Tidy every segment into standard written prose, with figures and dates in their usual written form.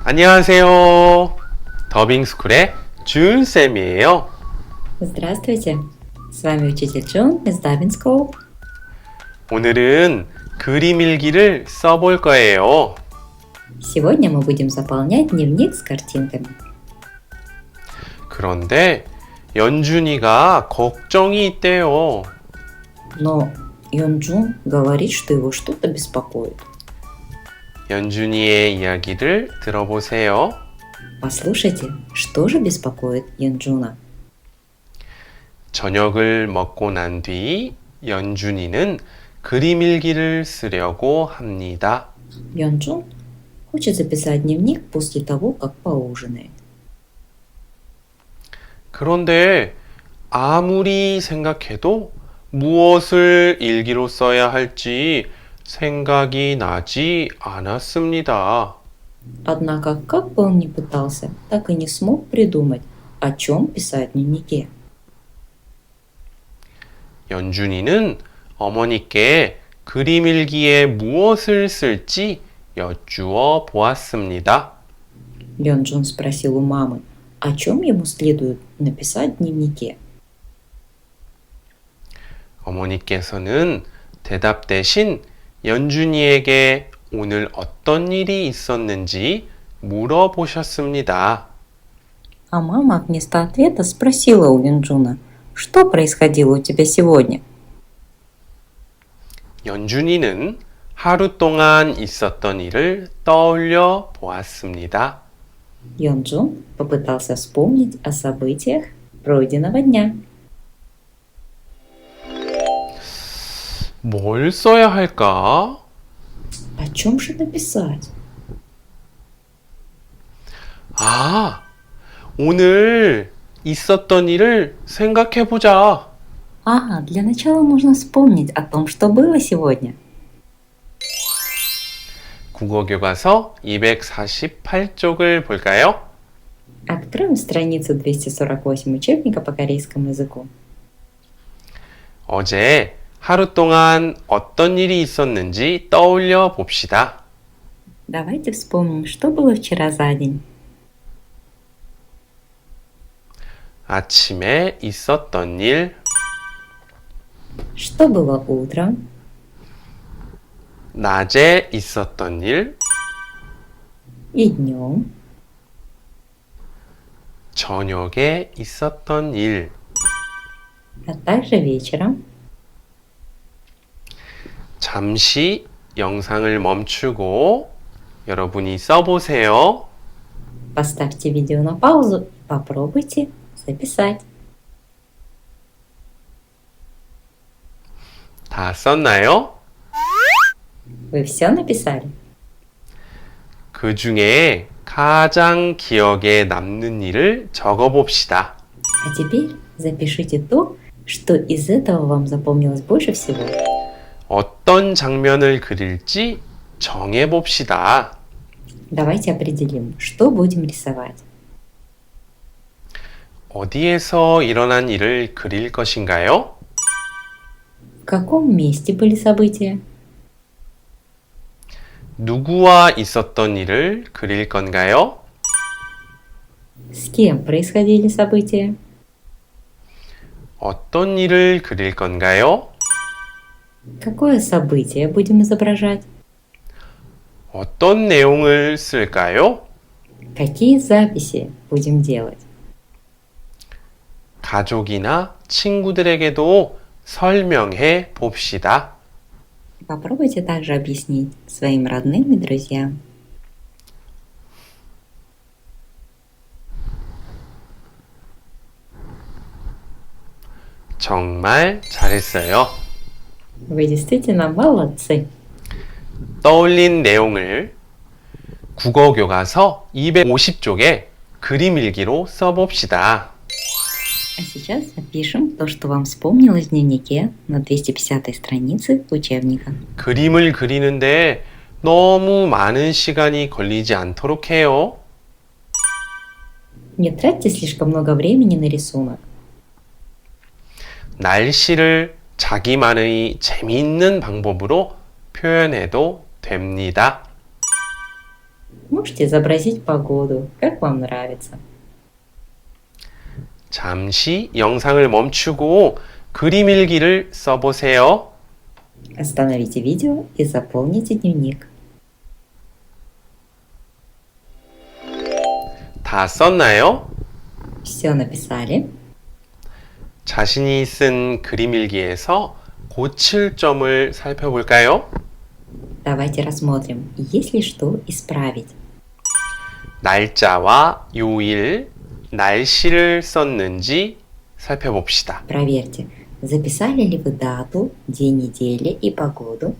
안녕하세요. 더빙스쿨의 준쌤이에요. Здравствуйте! С вами учитель Джун из Dubbing School. 오늘은 그림 일기를 써볼 거예요. Сегодня мы будем заполнять дневник с картинками. 그런데 연준이가 걱정이 있대요. Но Йонджун говорит, что его что-то беспокоит. 연준이의 이야기를 들어보세요. Послушайте, что же беспокоит Йонджуна? 저녁을 먹고 난 뒤 연준이는 그림 일기를 쓰려고 합니다. Йонджун хочет записать дневник после того, как поужинает. 그런데 아무리 생각해도 무엇을 일기로 써야 할지 생각이 나지 않았습니다. Однако, как бы он ни пытался, так и не смог придумать, о чем писать в дневнике. 연준이는 어머니께 그림 일기에 무엇을 쓸지 여쭈어 보았습니다. Йонджун спросил у мамы, о чем ему следует написать в дневнике. 어머니께서는 대답 대신 연준이에게 오늘 어떤 일이 있었는지 물어보셨습니다. А мама вместо ответа спросила у Йонджуна, что происходило у тебя сегодня? 연준이는 하루 동안 있었던 일을 떠올려 보았습니다. Йонджун попытался вспомнить о событиях пройденного дня. 뭘 써야 할까? О чем же написать? 아, 오늘 있었던 일을 생각해 보자. Для начала нужно вспомнить о том, что было сегодня. 국어교과서 248쪽을 볼까요? Откроем страницу 248 учебника по корейскому языку. 어제 하루 동안 어떤 일이 있었는지 떠올려 봅시다. Давайте вспомним, что было вчера за день. 아침에 있었던 일, Что было утром, 낮에 있었던 일, и днем, 저녁에 있었던 일, а также вечером. 잠시 영상을 멈추고 여러분이 써보세요. Поставьте видео на паузу и попробуйте записать. 다 썼나요? Вы все написали? 그 중에 가장 기억에 남는 일을 적어봅시다. А теперь запишите то, что из этого вам запомнилось больше всего. 어떤 장면을 그릴지 정해봅시다. Давайте определим, что будем рисовать. 어디에서 일어난 일을 그릴 것인가요? В каком месте были события? 누구와 있었던 일을 그릴 건가요? С кем происходили события? 어떤 일을 그릴 건가요? Какое событие будем изображать? 어떤 내용을 쓸까요? Какие записи будем делать? 가족이나 친구들에게도 설명해 봅시다. Попробуйте также объяснить своим родным и друзьям. 정말 잘했어요. Вы действительно молодцы. 떠올린 내용을 국어교과서 250쪽에 그림 일기로 써봅시다. А сейчас запишем то, что вам вспомнилось в дневнике на 250-й странице учебника. 그림을 그리는데 너무 많은 시간이 걸리지 않도록 해요. Не тратьте слишком много времени на рисунок. 날씨를 자기만의 재미있는 방법으로 표현해도 됩니다. Можете изобразить погоду, как вам нравится. 잠시 영상을 멈추고 그림 일기를 써보세요. Остановите видео и заполните дневник. 다 썼나요? Все написали? 자신이 쓴 그림 일기에서 고칠 점을 살펴볼까요? Давайте рассмотрим, есть ли что исправить. 날짜와 요일, 날씨를 썼는지 살펴봅시다. Проверьте, записали ли вы дату, день недели и погоду.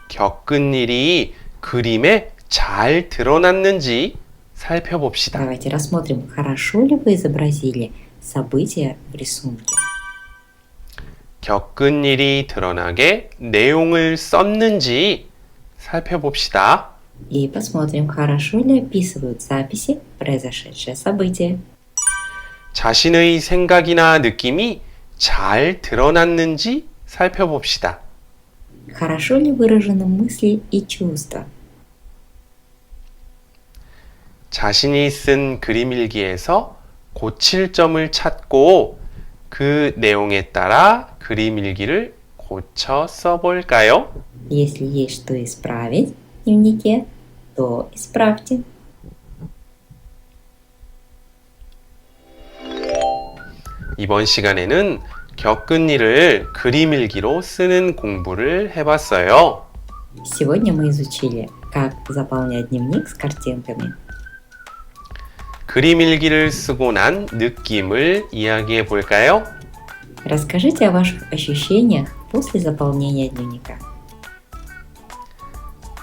겪은 일이 그림에 잘 드러났는지 살펴봅시다. Давайте рассмотрим, хорошо ли вы изобразили события в рисунке. 겪은 일이 드러나게 내용을 썼는지 살펴봅시다. И посмотрим, хорошо ли описывают записи произошедшее событие. 자신의 생각이나 느낌이 잘 드러났는지 살펴봅시다. Хорошо ли выражены мысли и чувства. 자신이 쓴 그림 일기에서 고칠 점을 찾고 그 내용에 따라 그림 일기를 고쳐 써볼까요? Если есть что исправить в дневнике, то исправьте. 이번 시간에는 겪은 일을 그림 일기로 쓰는 공부를 해봤어요. Сегодня мы изучили, как заполнять дневник с картинками. 그림 일기를 쓰고 난 느낌을 이야기해 볼까요? Расскажите о ваших ощущениях после заполнения дневника.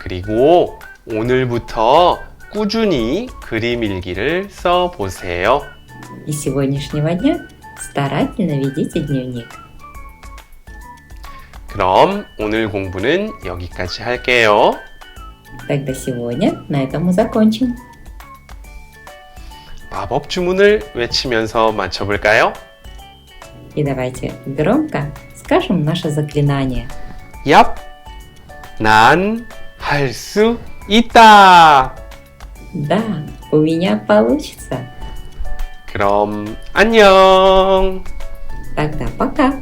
그리고 오늘부터 꾸준히 그림 일기를 써 보세요. И с сегодняшнего дня старательно ведите дневник. 그럼 오늘 공부는 여기까지 할게요. Тогда сегодня на этом мы закончим. 마법 주문을 외치면서 맞춰볼까요? И давайте громко скажем наше заклинание. 얍! 난 할 수 있다! Да, у меня получится. 그럼 안녕! Тогда пока.